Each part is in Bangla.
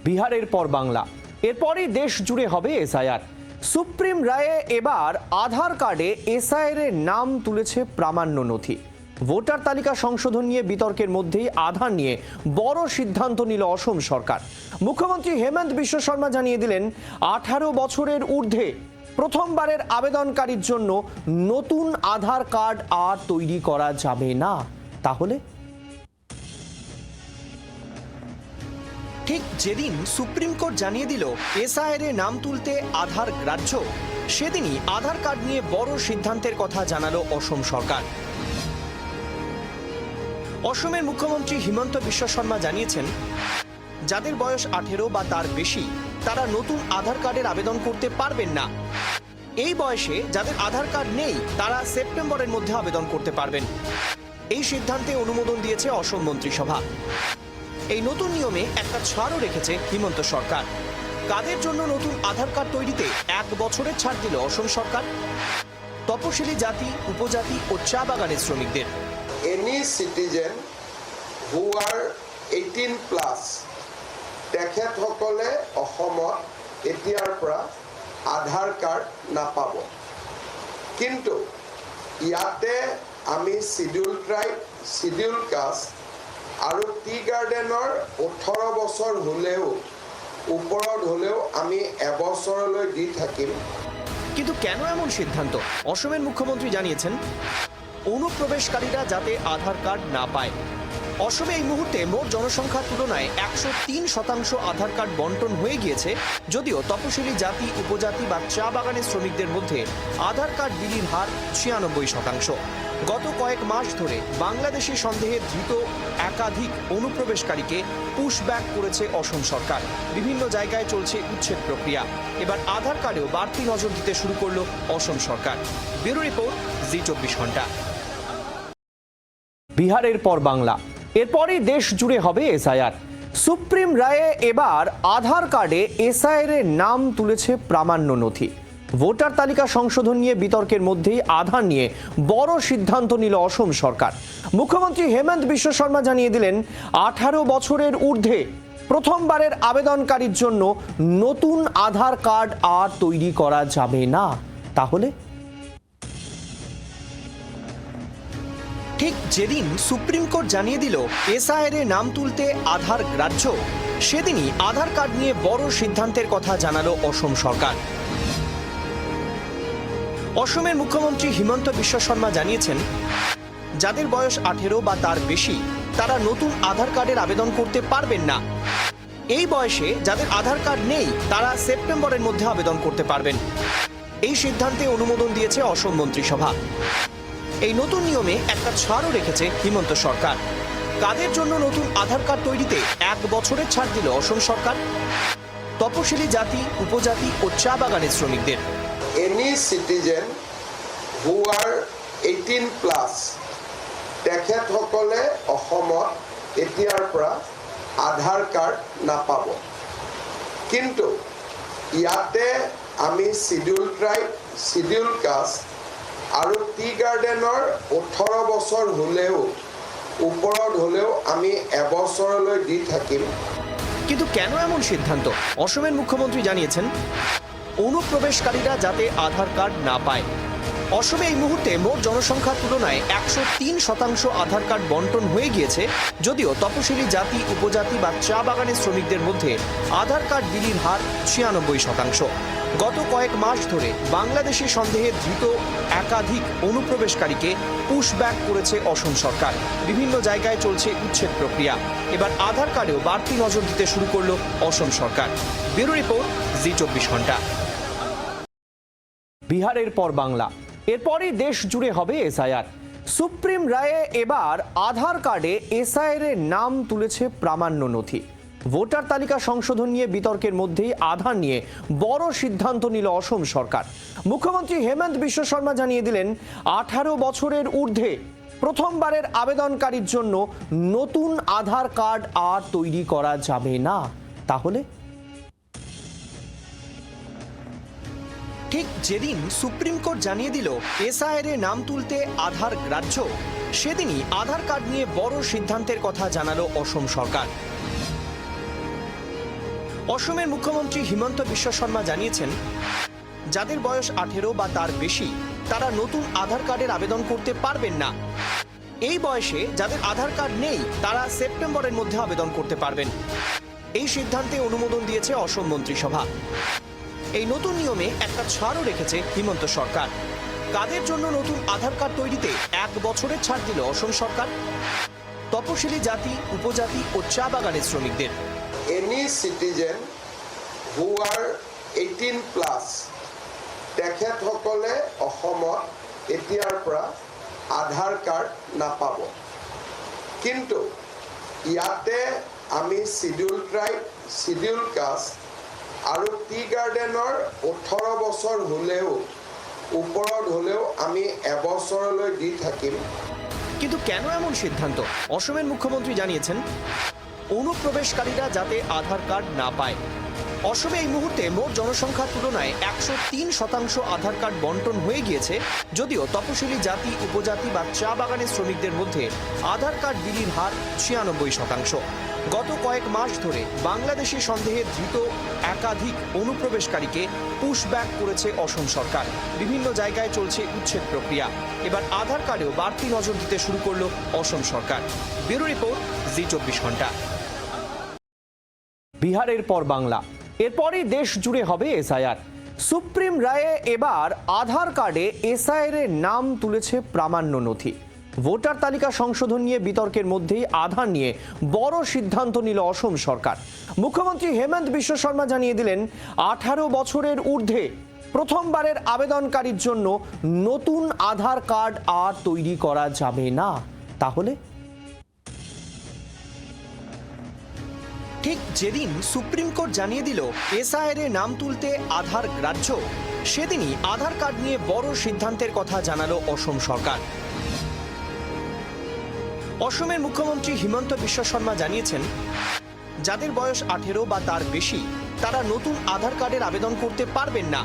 বিহারের পর বাংলা, এরপরই দেশ জুড়ে হবে এসআইআর। সুপ্রিম রায়ে এবার আধার কার্ডে এসআইআর এর নাম তুলেছে প্রামাণ্য নথি। ভোটার তালিকা সংশোধন নিয়ে বিতর্কের মধ্যেই আধার নিয়ে বড় সিদ্ধান্ত নিল অসম সরকার। মুখ্যমন্ত্রী হেমন্ত বিশ্ব শর্মা জানিয়ে দিলেন, 18 বছরের ঊর্ধ্বে প্রথমবারের আবেদনকারীর জন্য নতুন আধার কার্ড আর তৈরি করা যাবে না। তাহলে ঠিক যেদিন সুপ্রিম কোর্ট জানিয়ে দিল এসআইআর এ নাম তুলতে আধার গ্রাহ্য, সেদিনই আধার কার্ড নিয়ে বড় সিদ্ধান্তের কথা জানালো অসম সরকার। অসমের মুখ্যমন্ত্রী হিমন্ত বিশ্ব শর্মা জানিয়েছেন, যাদের বয়স 18 বা তার বেশি তারা নতুন আধার কার্ডের আবেদন করতে পারবেন না। এই বয়সে যাদের আধার কার্ড নেই তারা সেপ্টেম্বরের মধ্যে আবেদন করতে পারবেন। এই সিদ্ধান্তে অনুমোদন দিয়েছে অসম মন্ত্রিসভা। এই নতুন নিয়মে একটা ছাড়ও রেখেছে হিমন্ত সরকার। কাদের জন্য নতুন আধার কার্ড তৈরিতে 1 বছরের ছাড় দিল অসম সরকার? তপশিলি জাতি, উপজাতি ও চা বাগানের শ্রমিকদের। Any citizen who are 18+ তেখেতসকলে অসমত এতিয়াৰ পৰা আধাৰ কাৰ্ড নাপাব। কিন্তু ইয়াতে আমি শিডিউল ট্ৰাইব, শিডিউল কাষ্ট আৰু টি গাৰ্ডেনৰ 18 বছৰ হ'লেও ওপৰত হ'লেও আমি এবছৰলৈ দি থাকিম। কিন্তু কেন এমন সিদ্ধান্ত? অসমের মুখ্যমন্ত্রী জানিয়েছেন, অনুপ্রবেশকারীরা যাতে আধার কার্ড না পায়। অসমে এই মুহূর্তে মোট জনসংখ্যার তুলনায় 103% আধার কার্ড বন্টন হয়ে গিয়েছে, যদিও তপশিলি জাতি, উপজাতি বা চা বাগানের শ্রমিকদের মধ্যে আধার কার্ড বিলির হার 96%। গত কয়েক মাস ধরে বাংলাদেশি সন্দেহে ধৃত একাধিক অনুপ্রবেশকারীকে পুশব্যাক করেছে অসম সরকার। বিভিন্ন জায়গায় চলছে উচ্ছেদ প্রক্রিয়া। এবার আধার কার্ডেও বাড়তি নজর দিতে শুরু করলো অসম সরকার। ব্যুরো রিপোর্ট, জি24 ঘন্টা। বিহারের পর বাংলা, এরপরই দেশ জুড়ে হবে এসআইআর। সুপ্রিম রায়ে এবার আধার কার্ডে এসআইআর এর নাম তুলেছে প্রামাণ্য নথি। ভোটার তালিকা সংশোধন নিয়ে বিতর্কের মধ্যেই আধার নিয়ে বড় সিদ্ধান্ত নিল অসম সরকার। মুখ্যমন্ত্রী হেমন্ত বিশ্ব শর্মা জানিয়ে দিলেন, 18 বছরের ঊর্ধ্বে প্রথমবারের আবেদনকারীর জন্য নতুন আধার কার্ড আর তৈরি করা যাবে না। তাহলে ঠিক যেদিন সুপ্রিম কোর্ট জানিয়ে দিল এসআইআর এ নাম তুলতে আধার গ্রাহ্য, সেদিনই আধার কার্ড নিয়ে বড় সিদ্ধান্তের কথা জানালো অসম সরকার। অসমের মুখ্যমন্ত্রী হিমন্ত বিশ্ব শর্মা জানিয়েছেন, যাদের বয়স 18 বা তার বেশি তারা নতুন আধার কার্ডের আবেদন করতে পারবেন না। এই বয়সে যাদের আধার কার্ড নেই তারা সেপ্টেম্বরের মধ্যে আবেদন করতে পারবেন। এই সিদ্ধান্তে অনুমোদন দিয়েছে অসম মন্ত্রিসভা। এই নতুন নিয়মে একটা ছাড়ও রেখেছে হিমন্ত সরকার। কাদের জন্য নতুন আধার কার্ড তৈরিতে 1 বছরের ছাড় দিল অসম সরকার? তপশিলি জাতি, উপজাতি ও চা বাগানের শ্রমিকদের। Any citizen who are 18+ তেখেতসকলে অসমত এতিয়াৰ পৰা আধাৰ কাৰ্ড নাপাব। কিন্তু ইয়াতে আমি শিডিউল ট্ৰাইব, শিডিউল কাষ্ট আৰু টি গাৰ্ডেনৰ 18 বছৰ হ'লেও ওপৰত হ'লেও আমি এবছৰলৈ দি থাকিম। কিন্তু কেন এমন সিদ্ধান্ত? অসমের মুখ্যমন্ত্রী জানিয়েছেন, অনুপ্রবেশকারীরা যাতে আধার কার্ড না পায়। অসমে এই মুহূর্তে মোট জনসংখ্যার তুলনায় 103% আধার কার্ড বন্টন হয়ে গিয়েছে, যদিও তপশিলি জাতি, উপজাতি বা চা বাগানের শ্রমিকদের মধ্যে আধার কার্ড বিলির হার 96%। গত কয়েক মাস ধরে বাংলাদেশি সন্দেহে ধৃত একাধিক অনুপ্রবেশকারীকে পুশব্যাক করেছে অসম সরকার। বিভিন্ন জায়গায় চলছে উচ্ছেদ প্রক্রিয়া। এবার আধার কার্ডেও বাড়তি নজর দিতে শুরু করলো অসম সরকার। ব্যুরো রিপোর্ট, জি24 ঘন্টা। বিহারের পর বাংলা, এরপরই দেশ জুড়ে হবে এসআইআর। সুপ্রিম রায়ে এবার আধার কার্ডে এসআইআর এর নাম তুলেছে প্রামাণ্য নথি। ভোটার তালিকা সংশোধন নিয়ে বিতর্কের মধ্যেই আধার নিয়ে বড় সিদ্ধান্ত নিল অসম সরকার। মুখ্যমন্ত্রী হেমন্ত বিশ্ব শর্মা জানিয়ে দিলেন, 18 বছরের ঊর্ধ্বে প্রথমবারের আবেদনকারীর জন্য নতুন আধার কার্ড আর তৈরি করা যাবে না। তাহলে ঠিক যেদিন সুপ্রিম কোর্ট জানিয়ে দিল এসআইআর এ নাম তুলতে আধার গ্রাহ্য, সেদিনই আধার কার্ড নিয়ে বড় সিদ্ধান্তের কথা জানালো অসম সরকার। অসমের মুখ্যমন্ত্রী হিমন্ত বিশ্ব শর্মা জানিয়েছেন, যাদের বয়স 18 বা তার বেশি তারা নতুন আধার কার্ডের আবেদন করতে পারবেন না। এই বয়সে যাদের আধার কার্ড নেই তারা সেপ্টেম্বরের মধ্যে আবেদন করতে পারবেন। এই সিদ্ধান্তে অনুমোদন দিয়েছে অসম মন্ত্রিসভা। এই নতুন নিয়মে একটা ছাড়ও রেখেছে হিমন্ত সরকার। কাদের জন্য নতুন আধার কার্ড তৈরিতে 1 বছরের ছাড় দিল অসম সরকার? তপশিলি জাতি, উপজাতি ও চা বাগানের শ্রমিকদের। এনি সিটিজেন হু আর 18 প্লাস তেখেতসকলে অসমত এতিয়াৰ পৰা আধাৰ কাৰ্ড নাপাব। কিন্তু ইয়াতে আমি শিডিউল ট্ৰাইব, শিডিউল কাষ্ট আৰু টি গাৰ্ডেনৰ 18 বছৰ হ'লেও ওপৰত হ'লেও আমি এবছৰলৈ দি থাকিম। কিন্তু কেন এমন সিদ্ধান্ত? অসমের মুখ্যমন্ত্রী জানিয়েছেন, অনুপ্রবেশকারীরা যাতে আধার কার্ড না পায়। অসমে এই মুহূর্তে মোট জনসংখ্যার তুলনায় 103% আধার কার্ড বন্টন হয়ে গিয়েছে, যদিও তপশিলি জাতি, উপজাতি বা চা বাগানের শ্রমিকদের মধ্যে আধার কার্ড বিলির হার 96%। গত কয়েক মাস ধরে বাংলাদেশি সন্দেহে ধৃত একাধিক অনুপ্রবেশকারীকে পুশব্যাক করেছে অসম সরকার। বিভিন্ন জায়গায় চলছে উচ্ছেদ প্রক্রিয়া। এবার আধার কার্ডেও বাড়তি নজর দিতে শুরু করলো অসম সরকার। ব্যুরো রিপোর্ট, জি24 ঘন্টা। বিহারের পর বাংলা, এরপরই দেশ জুড়ে হবে এসআইআর। সুপ্রিম রায়ে এবার আধার কার্ডে এসআইআর এর নাম তুলেছে প্রামাণ্য নথি। ভোটার তালিকা সংশোধন নিয়ে বিতর্কের মধ্যেই আধার নিয়ে বড় সিদ্ধান্ত নিল অসম সরকার। মুখ্যমন্ত্রী হেমন্ত বিশ্ব শর্মা জানিয়ে দিলেন, 18 বছরের ঊর্ধ্বে প্রথমবারের আবেদনকারীর জন্য নতুন আধার কার্ড আর তৈরি করা যাবে না। তাহলে ঠিক যেদিন সুপ্রিম কোর্ট জানিয়ে দিল এসআইআর এর নাম তুলতে আধার গ্রাহ্য, সেদিনই আধার কার্ড নিয়ে বড় সিদ্ধান্তের কথা জানালো অসম সরকার। অসমের মুখ্যমন্ত্রী হিমন্ত বিশ্ব শর্মা জানিয়েছেন, যাদের বয়স 18 বা তার বেশি তারা নতুন আধার কার্ডের আবেদন করতে পারবেন না।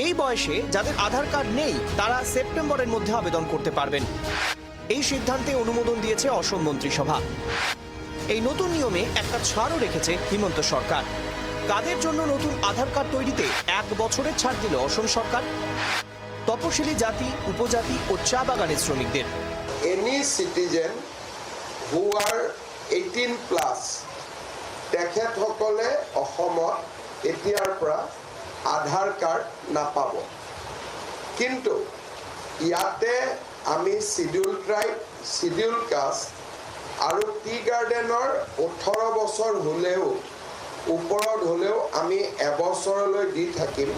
এই বয়সে যাদের আধার কার্ড নেই তারা সেপ্টেম্বরের মধ্যে আবেদন করতে পারবেন। এই সিদ্ধান্তে অনুমোদন দিয়েছে অসম মন্ত্রিসভা। এই নতুন নিয়মে একটা ছাড়ও রেখেছে হিমন্ত সরকার। কাদের জন্য নতুন আধার কার্ড তৈরিতে 1 বছরের ছাড় দিল অসম সরকার? তপশিলি জাতি, উপজাতি ও চা বাগানের শ্রমিকদের। এনি সিটিজেন হু আর 18 প্লাস তেখেতসকলে অসমত এতিয়াৰ পৰা আধাৰ কাৰ্ড নাপাব। কিন্তু ইয়াতে আমি শিডিউল ট্ৰাইব, শিডিউল কাষ্ট আৰু টি গাৰ্ডেনৰ 18 বছৰ হ'লেও ওপৰত হ'লেও আমি এবছৰলৈ দি থাকিম।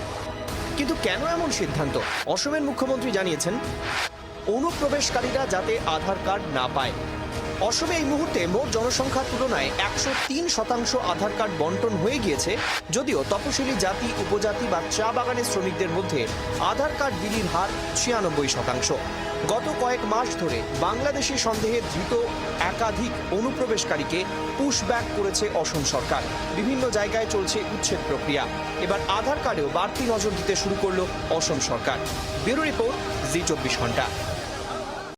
কিন্তু কেন এমন সিদ্ধান্ত? অসমের মুখ্যমন্ত্রী জানিয়েছেন, অনুপ্রবেশকারীরা যাতে আধার কার্ড না পায়। অসমে এই মুহূর্তে মোট জনসংখ্যার তুলনায় 103% আধার কার্ড বন্টন হয়ে গিয়েছে, যদিও তপশিলি জাতি, উপজাতি বা চা বাগানের শ্রমিকদের মধ্যে আধার কার্ড বিলির হার 96%। গত কয়েক মাস ধরে বাংলাদেশি সন্দেহে ধৃত একাধিক অনুপ্রবেশকারীকে পুশব্যাক করেছে অসম সরকার। বিভিন্ন জায়গায় চলছে উচ্ছেদ প্রক্রিয়া। এবার আধার কার্ডেও বাড়তি নজর দিতে শুরু করলো অসম সরকার। ব্যুরো রিপোর্ট, জি24 ঘন্টা।